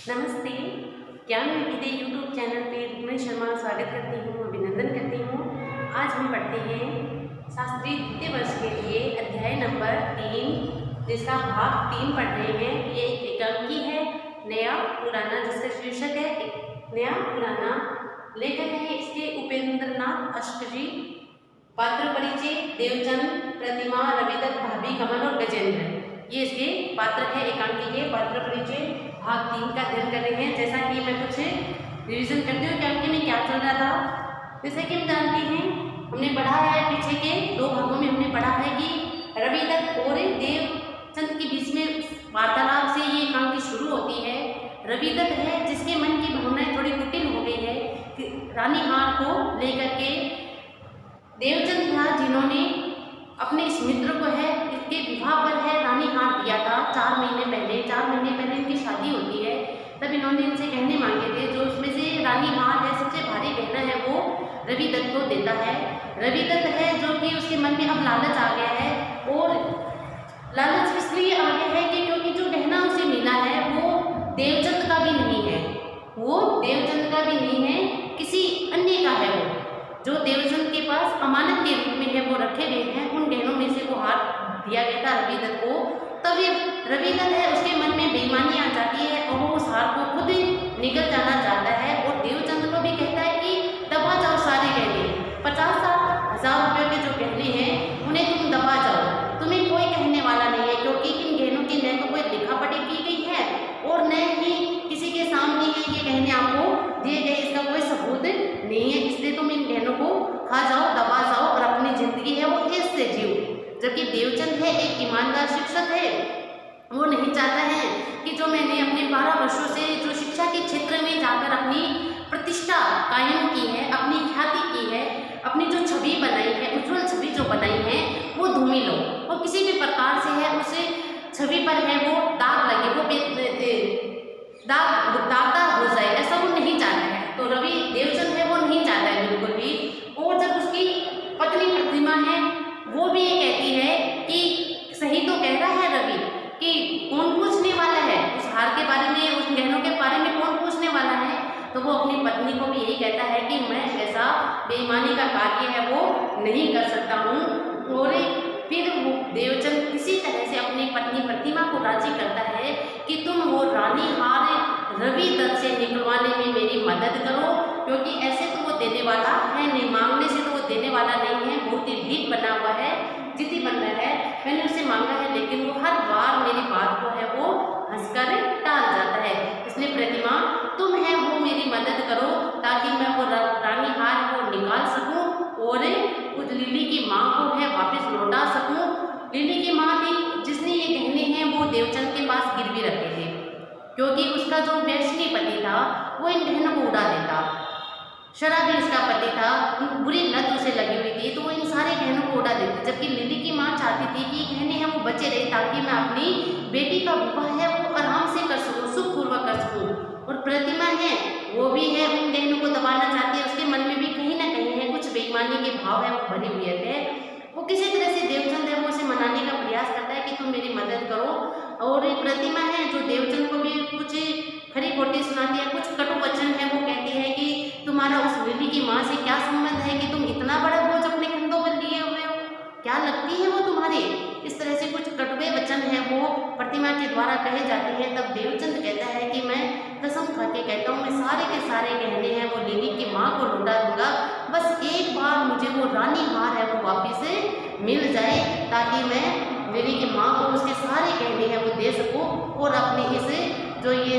नमस्ते। ज्ञान विविधे YouTube channel पे रुक्मिणी शर्मा स्वागत करती हूँ, अभिनंदन करती हूँ। आज हम पढ़ते हैं शास्त्री द्वितीय वर्ष के लिए अध्याय नंबर 3, जिसका भाग 3 पढ़ रहे हैं। ये एकांकी है, नया पुराना, जिसका शीर्षक है नया पुराना। लेखक है इसके उपेंद्रनाथ अष्ट जी। पात्र परिचय देवचंद, प्रतिमा, रविदत्त, भाभी, कमल और गजेंद्र, ये इसके पात्र है। एकांकी के पात्र परिचय भाग 3 का अध्ययन कर रहे हैं। जैसा कि मैं कुछ रिवीजन करती हूँ एकांकी में क्या चल रहा था। जैसे कि हम जानते हैं, हमने पढ़ा है पीछे के 2 भागों में हमने पढ़ा है कि रविदत्त और देवचंद के बीच में वार्तालाप से ये एकांकी शुरू होती है। रविदत्त है जिसके मन की भावनाएं थोड़ी कुटिल हो गई है कि रानी हार को लेकर के। देवचंद था जिन्होंने अपने इस मित्र को है इसके विवाह पर है रानी हार दिया था 4 महीने पहले इनकी शादी होती है। तब इन्होंने इनसे गहने मांगे थे, जो उसमें से रानी हार है सबसे भारी गहना है वो रविदत्त को देता है। रविदत्त है जो कि उसके मन में अब लालच आ गया है, और लालच इसलिए आ गया है कि क्योंकि जो गहना उसे मिला है वो देवचंद का भी नहीं है, किसी अन्य का है। वो जो देवचंद के पास अमानत के रूप में है वो रखे गए हैं, उन गहनों में से वो हार दिया गया था रविदत्त को। तब ये रविदत्त है उसके मन में बेईमानी आ जाती है और वो उस हार को खुद निकल जाना चाहता है, और देवचंद को भी कहता है कि दबा जाओ सारे गहने, 50,000 रुपये के जो गहने हैं उन्हें तुम दबा जाओ, तुम्हें कोई कहने वाला नहीं है, क्योंकि इन गहनों की न तो कोई लिखा पढ़ी की गई है और न ही किसी के सामने ये गहने आपको दिए गए, इसका कोई सबूत नहीं है। इसलिए तुम इन गहनों को खा जाओ, दबा जाओ और अपनी जिंदगी है वो ऐसे जियो। जबकि देवचंद है एक ईमानदार शिक्षक है, वो नहीं चाहता है कि जो मैंने अपने 12 वर्षों से जो शिक्षा के क्षेत्र में जाकर अपनी प्रतिष्ठा कायम की है, अपनी ख्याति की है, अपनी जो छवि बनाई है, उज्जवल छवि जो बनाई है वो धूमिल हो, और किसी भी प्रकार से है उसे छवि पर है वो दाग लगे, वो दागदार हो जाए, ऐसा वो नहीं चाहता है। तो रवि देवचंद है वो नहीं चाहता है बिल्कुल भी। और जब उसकी पत्नी प्रतिमा है वो भी ये कहती है कि सही तो कह रहा है रवि कि कौन पूछने वाला है उस हार के बारे में, उस गहनों के बारे में कौन पूछने वाला है। तो वो अपनी पत्नी को भी यही कहता है कि मैं ऐसा बेईमानी का कार्य है वो नहीं कर सकता हूँ। और फिर वो देवचंद किसी तरह से अपनी पत्नी प्रतिमा को राजी करता है कि तुम वो रानी हार रविदत्त से निकलवाने में मेरी मदद करो, क्योंकि ऐसे तो वो देने वाला है नहीं, मांगने से तो वो देने वाला नहीं है, बहुत ही ढीठ बना हुआ है, जिद्दी बन रहा है। मैंने उससे मांगा है लेकिन वो हर बार मेरी बात को है वो हंसकर टाल जाता है। इसलिए प्रतिमा तुम है वो मेरी मदद करो ताकि मैं वो रानी हार को निकाल सकूं और उस लिली की माँ को है वापस लौटा सकूं। लिली की माँ थी जिसने ये गहने हैं वो देवचंद के पास गिरवी रखे थे, क्योंकि उसका जो वैष्णवी पति था वो इन गहनों को उड़ा देता। शराबी उसका पति था, बुरी लत उसे लगी हुई थी, तो वो इन सारे गहनों को उड़ा देती। जबकि लिली की माँ चाहती थी कि गहने हैं वो बचे रहे ताकि मैं अपनी बेटी का विवाह है वो आराम से कर सकूँ, सुखपूर्वक कर सकूँ। और प्रतिमा है वो भी है उन गहनों को दबाना चाहती है, उसके मन में भी कहीं ना कहीं है कुछ बेईमानी के भाव है वो भरे हुए थे। वो किसी तरह से देवचंद है वो उसे मनाने का प्रयास करता है कि तुम मेरी मदद करो। और प्रतिमा है जो देवचंद को भी कुछ खरी खोटी सुनाती है, कुछ कटु वचन है वो कहती है कि तुम्हारा उस लिली की माँ से क्या संबंध है कि तुम इतना बड़ा बोझ अपने कंधों पर लिए हुए हो, क्या लगती है वो तुम्हारे। इस तरह से कुछ कटुए वचन है वो प्रतिमा के द्वारा कहे जाते हैं। तब देवचंद कहता है कि मैं कसम खा के कहता हूँ मैं सारे के सारे गहने हैं वो लिली की माँ को लौटा दूंगा, बस एक बार मुझे वो रानी हार है वो वापिस मिल जाए ताकि मैं लिली की माँ को उसके सारे गहने हैं वो दे सकूँ और अपनी इस जो ये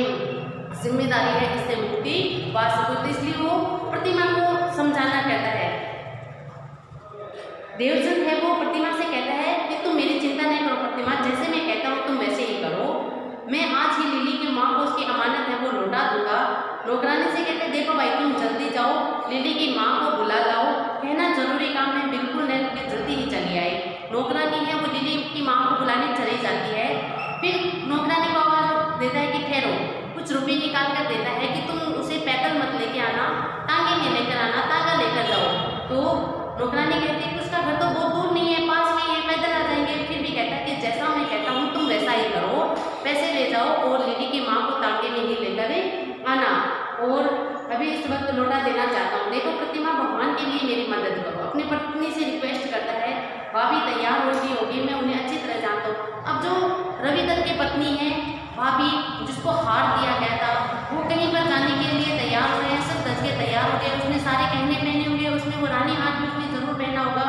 जिम्मेदारी है इससे मुक्ति पा सकूँ। तो इसलिए वो प्रतिमा को समझाना कहता है। देवचंद है वो प्रतिमा से कहता है कि तुम मेरी चिंता नहीं करो प्रतिमा, जैसे मैं कहता हूँ तुम वैसे ही करो, मैं आज ही लिली की माँ को उसकी अमानत है वो लौटा दूंगा। नौकरानी से कहते देखो भाई तुम जल्दी जाओ, लिली की माँ को बुला लाओ, कहना जरूरी काम है, बिल्कुल नहीं कि जल्दी ही चली आए। नौकरानी है वो लिली की माँ को बुलाने चली जाती है। फिर नौकरानी को आवाज देता है कि ठहरो, कुछ रुपये निकाल कर देता है कि तुम उसे पैदल मत लेके आना, टांगे में लेकर आना, तागा लेकर जाओ। तो नौकरानी कहती है कि उसका घर तो बहुत दूर नहीं है, पास में ही है, पैदल आ जाएंगे। फिर भी कहता है कि जैसा मैं कहता हूँ तुम वैसा ही करो, पैसे ले जाओ और लिली की माँ को तांगे में ही लेकर देना चाहता हूँ। देखो प्रतिमा, भगवान के लिए मेरी मदद करो। अपनी पत्नी से रिक्वेस्ट करता है। भाभी तैयार होगी, मैं उन्हें अच्छी तरह जानता हूँ। अब जो रवि दत्त की पत्नी है भाभी, जिसको हार दिया गया था, वो कहीं पर जाने के लिए तैयार हो रहे हैं, सब दस के तैयार हो गए। उसने सारे गहने पहने होंगे, उसने वो रानी हाथ में उसने जरूर पहना होगा।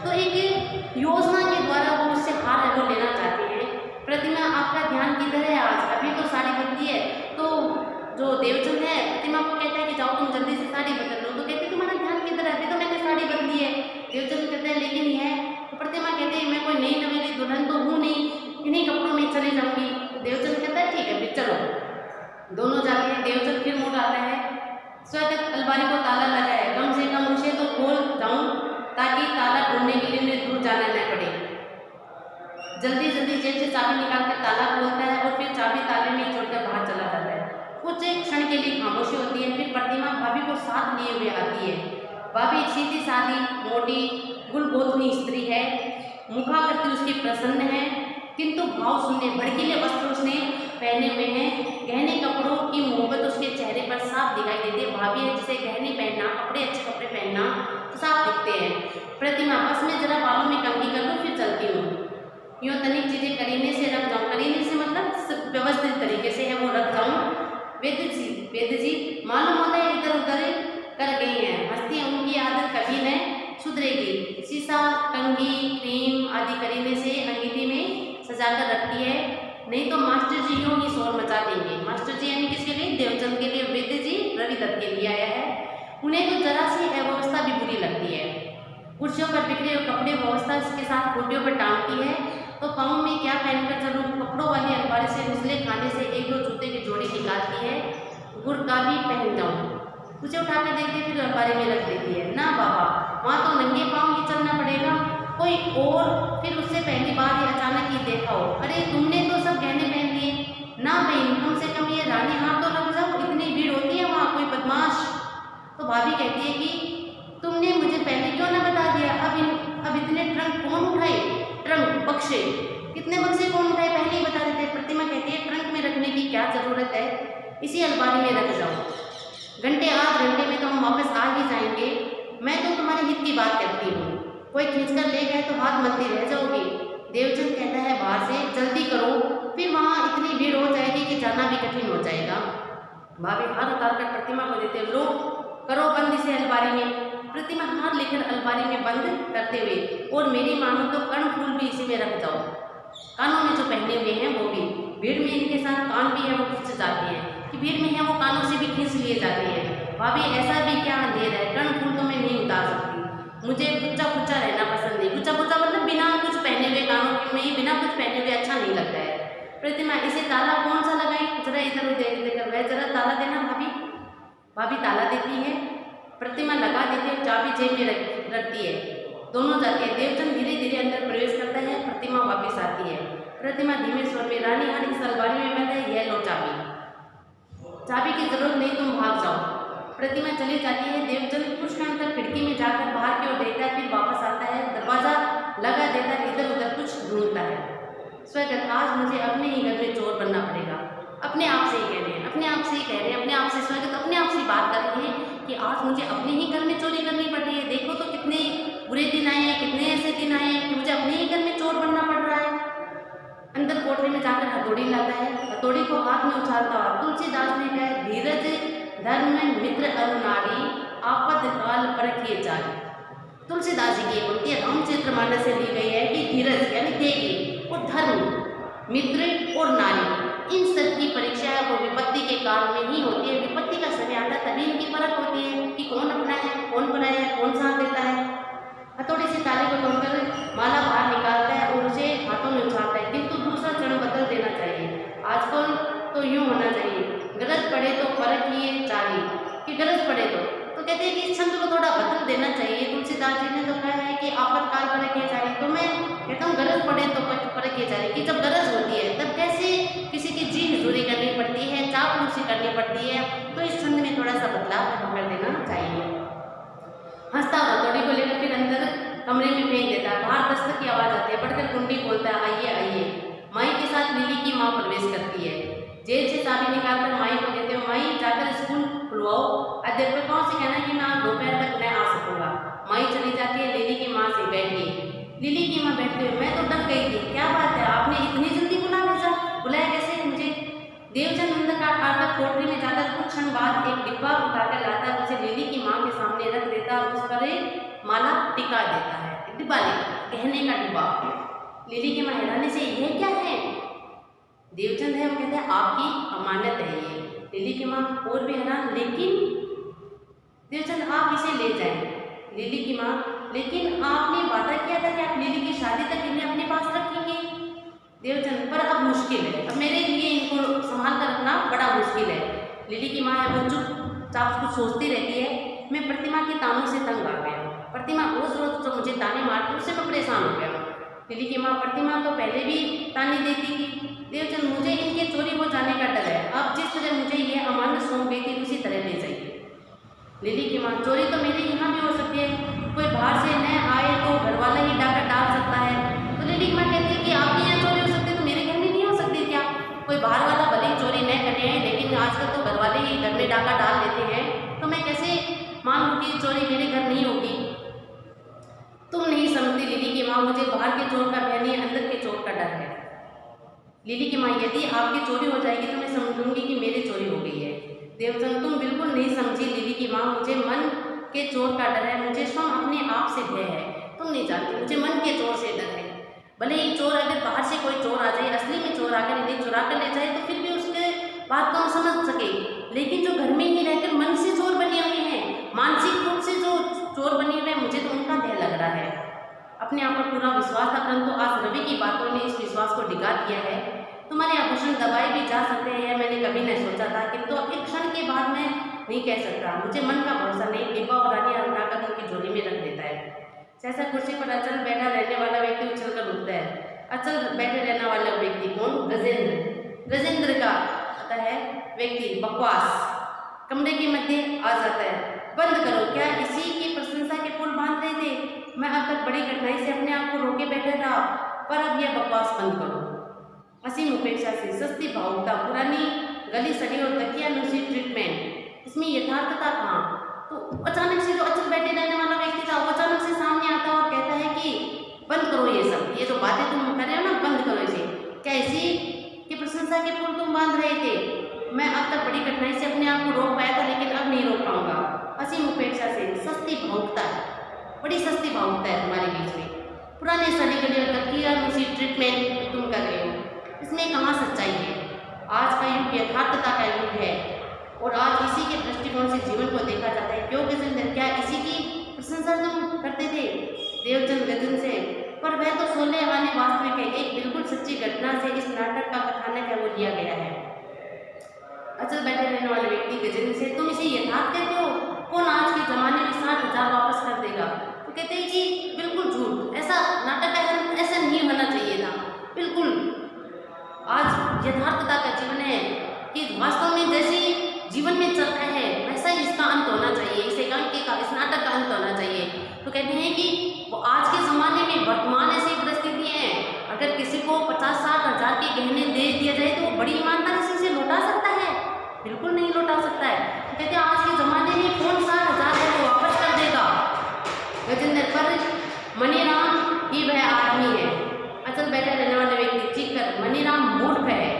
तो एक योजना के द्वारा वो उससे हार है वो लेना चाहते हैं। प्रतिमा, आपका ध्यान किधर है आज? अभी तो साड़ी बदली है। तो जो देवचंद है प्रतिमा को कहता है कि जाओ तुम जल्दी से साड़ी बदल लो। तो कहती तुम्हारा ध्यान किधर है? अभी तो मैंने साड़ी बदली है। देवचंद कहते हैं लेकिन यह, तो प्रतिमा कहते हैं मैं कोई नई नवेली दुल्हन तो हूँ नहीं, इन्हीं कपड़ों में चली जाऊंगी। देवचंद कहता है ठीक है फिर चलो। दोनों जाते हैं। देवचंद फिर मुड़ आता है। स्वागत अलमारी को ताला लगा है, कम से कम उसे तो खोल जाऊं ताकि ताला ढूंढने के लिए उन्हें दूर जाना न पड़े। जल्दी जल्दी जेब से चाबी निकालकर ताला खोलता है और फिर चाबी ताले में छोड़कर बाहर चला जाता है। कुछ एक क्षण के लिए खामोशी होती है। फिर प्रतिमा भाभी को साथ लिए हुए आती है। भाभी सीधी सादी मोटी गुलगोधनी स्त्री है, मुखाकृति उसकी प्रसन्न है, किंतु भाव शून्य भड़कीले वस्त्र उसने पहने हुए हैं। गहने कपड़ों की मोहब्बत उसके चेहरे पर साफ दिखाई देती है। भाभी है जिसे गहने पहनना, कपड़े अच्छे कपड़े पहनना साफ दिखते हैं। प्रतिमा, बस मैं जरा बालों में कंघी कर लूँ फिर चलती हूँ। यूँ तनिक चीजें करीने से रख जाऊँ, करीने से मतलब व्यवस्थित तरीके से है वो रख जाऊँ। वेद जी मालूम होता है इधर उधर कर गई हैं, हंसती हैं, उनकी आदत कभी न सुधरेगी। शीशा, कंघी, क्रीम आदि करीने से अंगीठी में सजाकर रखती है, नहीं तो मास्टर जी यूँ ही शोर मचा देंगे। मास्टर जी यानी किसके लिए? देवचंद के लिए। वेद जी रवि दत्त के लिए आया है। उन्हें तो जरा सी अव्यवस्था भी बुरी लगती है। कुर्सियों पर बिखरे हुए कपड़े व्यवस्था के साथ खूंटियों पर टांगती है। तो पाँव में क्या पहनकर चलूँ? कपड़ों वाली अलमारी से उजले खाने से एक दो जूते की जोड़ी निकालती है। गुड़ का भी पहन जाऊँ, उसे उठाकर देखती फिर अलमारी में रख देती है। ना बाबा, वहाँ तो नंगे पाँव ही चलना पड़ेगा। कोई और फिर उससे पहली बार ही अचानक ही देखा हो, अरे तुमने तो सब गहने पहन लिए। ना बहन, कम से कम ये रानी हाथ तो लग जाओ, इतनी भीड़ होती है वहाँ, कोई बदमाश। तो भाभी कहती है कि तुमने मुझे पहले क्यों ना बता दिया? अब इतने ट्रंक कौन उठाए? ट्रंक बक्से, कितने बक्से कौन उठाए? पहले ही बता देते। प्रतिमा कहती है ट्रंक में रखने की क्या जरूरत है, इसी अलमारी में रख जाओ। घंटे आध घंटे में तो हम वापस आ ही जाएंगे। मैं तो तुम्हारे हित की बात करती हूँ, कोई खींचकर ले गए तो हाथ मलती रह जाओगी। देवचंद कहता है बाहर से जल्दी करो, फिर वहाँ इतनी भीड़ हो जाएगी कि जाना भी कठिन हो जाएगा। भाभी हाथ उतार कर प्रतिमा को देते, लो करो बंद इसे अलमारी में। प्रतिमा हाथ लेकर अलमारी में बंद करते हुए, और मेरी मानो तो कर्ण फूल भी इसी में रख जाओ। कानों में जो पहने हुए हैं वो भी, भीड़ में इनके साथ कान भी है वो खींच जाते हैं, कि भीड़ में है वो कानों से भी खींच लिए जाते हैं। भाभी ऐसा भी क्या अंधेर है, कर्ण फूल तो मैं नहीं उतार सकती, मुझे गुच्चा गुच्चा रहना पसंद नहीं। गुच्चा गुच्चा मतलब बिना कुछ पहने हुए, कानों में ही बिना कुछ पहने हुए अच्छा नहीं लगता है। प्रतिमा, इसे ताला कौन सा लगाए? जरा इधर उधर देखकर वह जरा ताला देना भाभी। भाभी ताला देती है। प्रतिमा लगा देती है, चाबी जेब में रखती है। दोनों जाते हैं। देवचंद धीरे धीरे अंदर प्रवेश करता है। प्रतिमा वापस आती है। प्रतिमा धीमे स्वर में, रानी हार इस अलमारी में बंद है, यह लो चाबी। चाबी की जरूरत नहीं, तुम भाग जाओ। प्रतिमा चली जाती है। देवचंद कुछ टाइम तक खिड़की में जाकर बाहर की ओर देखता है, फिर वापस आता है, दरवाजा लगा देता है, इधर उधर कुछ ढूंढता है। स्वगत, आज मुझे अपने ही घर में चोर बनना पड़ेगा। अपने आप से ही कह रहे हैं, अपने आप से ही कह रहे हैं, अपने आप से। स्वगत अपने आप से बात कर रहे हैं कि आज मुझे अपने ही घर में चोरी करनी पड़ रही है। देखो तो कितने बुरे दिन आए हैं, कितने ऐसे दिन आए हैं कि मुझे अपने ही घर में चोर बनना पड़ रहा है। अंदर कोठरी में जाकर हथौड़ी लाता है। हथौड़ी को हाथ में उछालता हुआ तुलसीदास ने कहा, धीरज धर्म मित्र अरु नारी, आपद काल परखिए जारी। तुलसीदास जी की एक पंक्ति रामचरितमानस से ली गई है कि धीरज यानी तेगी, और धर्म, मित्र और नारी, इन सब की परीक्षा वो विपत्ति के काल में ही होती है। विपत्ति का समय आता है तभी इनकी परख होती है कि कौन अपना है, कौन पराया है, कौन साथ देता है। हथौड़ी से ताले को तोड़कर माला बाहर निकालता है और उसे हाथों में उछालता है, किंतु दूसरा क्षण बदल देना चाहिए। आजकल तो यूँ होना चाहिए, गरज पड़े तो परखिए जारी, कि गरज पड़े तो कहते हैं कि इस छंद को थोड़ा बदल देना चाहिए। तुलसीदास जी ने तो कहा है कि आपातकाल परखिए जारी, तो मैं कहता हूँ गरज पड़े तो परखिए जारी, कि जब गरज होती है तब कैसे किसी की जी हजूरी करनी पड़ती है, चापलूसी करनी पड़ती है, तो इस छंद में थोड़ा सा बदलाव कर देना चाहिए। हंसता हथौड़ी को लेकर फिर अंदर कमरे में फेंक देता है। बाहर दस्तक की आवाज़ आती है, पढ़कर कुंडी खोलता है, आइए आइए। माई के साथ लिली की माँ प्रवेश करती है। जेब से चाबी निकाल कर माई को देते हो, माई जाकर स्कूल खुलवाओ। अध्यापकों से कहना कि मैं दोपहर तक नहीं आ सकूंगा। माई चली जाती है लिली की माँ से, बैठिए। लिली की माँ बैठते हुए, मैं तो डर गई थी, क्या बात है आपने इतनी जल्दी बुला भेजा, बुलाया कैसे मुझे? देवचंद अंदर का आकर कोठरी में जाकर कुछ क्षण बाद एक डिब्बा उठाकर लाता, उसे लिली की माँ के सामने रख देता, उस पर एक माला टिका देता है। डिब्बा लेकर, कहने का डिब्बा। लिली की माँ हैरानी से, यह क्या है? देवचंद है, वो कहते हैं आपकी अमानत है ये। लिली की माँ और भी हैरान, लेकिन देवचंद आप इसे ले जाएं। लिली की माँ, लेकिन आपने वादा किया था कि आप लिली की शादी तक इन्हें अपने पास रखेंगे। देवचंद, पर अब मुश्किल है, अब मेरे लिए इनको संभाल कर रखना बड़ा मुश्किल है। लिली की माँ है वो चुपचाप कुछ सोचती रहती है, मैं प्रतिमा के तानों से तंग आ गया हूँ। प्रतिमा रोज रोज जो मुझे ताने मारती है उससे मैं परेशान हो गया हूँ। लिली की माँ, प्रतिमा तो पहले भी ताने देती थी। देवचंद, मुझे इनके चोरी हो जाने का डर है, अब जिस तरह मुझे ये अमानत सौंप गई थी उसी तरह ले जाइए। लिली की माँ, चोरी तो मेरे यहाँ भी हो सकती है, कोई बाहर से न आए तो घर वाला ही डाका डाल सकता है। तो लिली की माँ कहती है कि आपके यहाँ चोरी हो सकती है तो मेरे घर में नहीं हो सकती क्या? कोई बाहर वाला भले ही चोरी न करे हैं, लेकिन आजकल तो घर वाले ही घर में डाका डाल देते हैं, तो मैं कैसे मान लूँ कि चोरी मेरे घर नहीं होगी? तुम नहीं समझती लिली की माँ, मुझे बाहर के चोर का भय नहीं, अंदर के चोर का डर है। लिली की माँ, यदि आपकी चोरी हो जाएगी तो मैं समझूंगी कि मेरी चोरी हो गई है। देवचंद, तुम बिल्कुल नहीं समझी लिली की माँ, मुझे मन के चोर का डर है, मुझे स्वयं अपने आप से भय है। तुम नहीं जानती, मुझे मन के चोर से डर है। भले ही चोर, अगर बाहर से कोई चोर आ जाए, असली में चोर आकर इन्हें चुरा कर ले जाए तो फिर भी उसके बात को हम समझ सके, लेकिन जो घर में ही रहकर मन से चोर बने हुए हैं, मानसिक रूप से जो चोर बने हुए हैं, मुझे तो उनका भय लग रहा है। अपने आप पर पूरा विश्वास था, परंतु आज रवि की बातों ने इस विश्वास को डिगा दिया है। तुम्हारे आभूषण दबाए भी जा सकते हैं, यह मैंने कभी नहीं सोचा था, किंतु अब एक क्षण के बाद मैं नहीं कह सकता, मुझे मन का भरोसा नहीं। डिब्बा और रानी उठाकर उनकी झोली में रख देता है। सहसा कुर्सी पर अचल बैठा रहने वाला व्यक्ति उछलकर उठता है। अचल बैठे रहने वाला व्यक्ति कौन? गजेंद्र। गजेंद्र का आता है व्यक्ति बकवास कमरे के मध्य आ जाता है। बंद करो, क्या इसी की प्रशंसा के पुल बांध रहे थे? मैं अब तक बड़ी कठिनाई से अपने आप को रोके बैठा था, पर अब यह बकवास बंद करो। असीम उपेक्षा से, सस्ती भावुकता, पुरानी गली सड़ी और तकियानुसी ट्रीटमेंट, इसमें यथार्थता कहाँ? तो अचानक से जो अचल बैठे रहने वाला व्यक्ति था वो अचानक से सामने आता और कहता है कि बंद करो ये सब, ये जो बातें तुम कर रहे हो ना, बंद करो इसे। क्या इसी की प्रशंसा के पुल तुम बांध रहे थे? मैं अब तक बड़ी कठिनाई से अपने आप को रोक पाया था, लेकिन अब नहीं रोक पाऊंगा। असीम उपेक्षा से, सस्ती भावुकता है, बड़ी सस्ती भावुकता है तुम्हारे बीच में। पुराने सड़ी गली और तकियानुसी ट्रीटमेंट तुम कर रहे हो, इसमें कहाँ सच्चाई है? आज का युग यथार्थता का युग है और आज इसी के दृष्टिकोण से जीवन को देखा जाता है। क्यों गजेंद्र, क्या इसी की प्रशंसा तुम करते थे? देवचंद गजन से, पर वह तो 16 आने वास्तविक है, एक बिल्कुल सच्ची घटना से इस नाटक का कथानक है वो लिया गया है। अचल बैठे रहने वाले व्यक्ति गजेंद्र से, तुम इसे यथार्थ कहते हो? कौन आज के जमाने में 60,000 वापस कर देगा? तो कहते हैं कि बिल्कुल झूठ, ऐसा नाटक ऐसा नहीं होना चाहिए था। बिल्कुल आज यथार्थता का जीवन है कि वास्तव में जैसे जीवन में चलता है वैसा ही इसका अंत होना चाहिए, इस एकांकी का, इस नाटक का अंत होना चाहिए। तो कहते हैं कि वो आज के ज़माने में वर्तमान ऐसी परिस्थिति है, अगर किसी को 50-60 हज़ार के गहने दे दिया जाए तो वो बड़ी ईमानदारी से इसे लौटा सकता है? बिल्कुल नहीं लौटा सकता है। तो कहते हैं आज के ज़माने में कौन 60,000 है वो वापस कर देगा? गजेंद्र, पर मनीराम ही वह आदमी है। अचल बैठे रहने वाले व्यक्ति चीख कर, मनीराम मूर्ख है।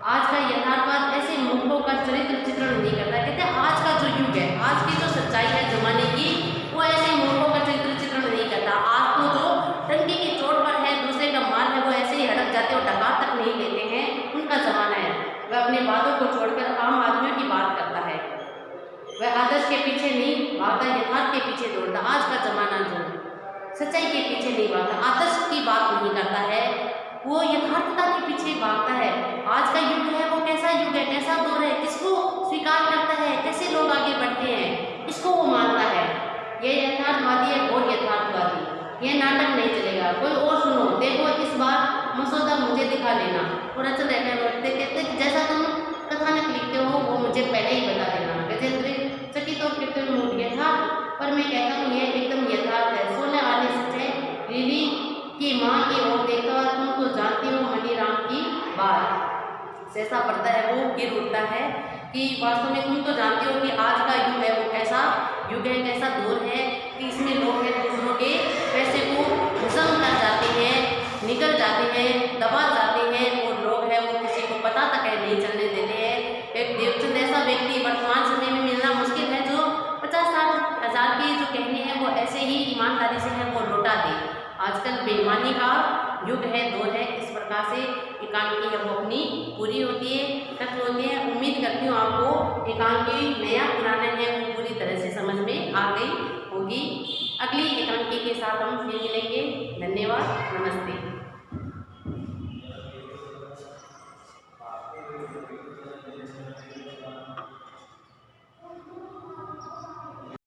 आज का यथार्थवाद ऐसे मूर्खों का चरित्र चित्रण नहीं करता। कहते हैं आज का जो युग है, आज की जो सच्चाई है जमाने की, वो ऐसे मूर्खों का चरित्र चित्रण नहीं करता। आज तो जो टंकी की चोट पर है, दूसरे का माल है, वो ऐसे ही हड़प जाते और डकार तक नहीं लेते हैं, उनका जमाना है। वह अपने वादों को छोड़कर आम आदमियों की बात करता है, वह आदर्श के पीछे नहीं भागता, यथार्थ के पीछे दौड़ता। आज का जमाना जो सच्चाई के पीछे नहीं भागता, आदर्श की बात नहीं करता है, वो यथार्थता के पीछे भागता है। आज का युग है वो कैसा युग है, कैसा दौर है, किसको स्वीकार करता है, कैसे लोग आगे बढ़ते हैं, इसको वो मानता है। ये यथार्थवादी है और यथार्थवादी, ये नाटक नहीं चलेगा। कोई और सुनो, देखो इस बार मसौदा मुझे दिखा लेना। और अचल कहते जैसा तुम कथानक लिखते हो वो मुझे पहले ही बता देना। गजेंद्र चकित और कहते हुए मूड गया था, पर मैं कहता हूँ यह एकदम यथार्थ है। 16 आने सच है। लिली की माँ की ओर देखा, तुम तो जानती हो मनीराम की बात। जैसा बढ़ता है वो गिर उठता है कि वास्तव में तुम तो जानते हो कि आज का युग है वो कैसा युग है, कैसा दौर है कि इसमें लोग एक दूसरों के पैसे को हजम कर जाते हैं, निकल जाते हैं, दबा जाते हैं और लोग हैं वो किसी को पता तक है नहीं चलने देते हैं। एक देवचंद ऐसा व्यक्ति वर्तमान समय में मिलना मुश्किल है जो 50-60 हज़ार के जो कहने हैं वो ऐसे ही ईमानदारी से है वो लौटा दे। आजकल बेईमानी का युग है, दौर है, इस प्रकार से एकांकी है वो अपनी पूरी होती है, खत्म होती है। उम्मीद करती हूँ आपको एकांकी नया पुराना है वो पूरी तरह से समझ में आ गई होगी। अगली एकांकी के साथ हम फिर मिलेंगे। धन्यवाद, नमस्ते।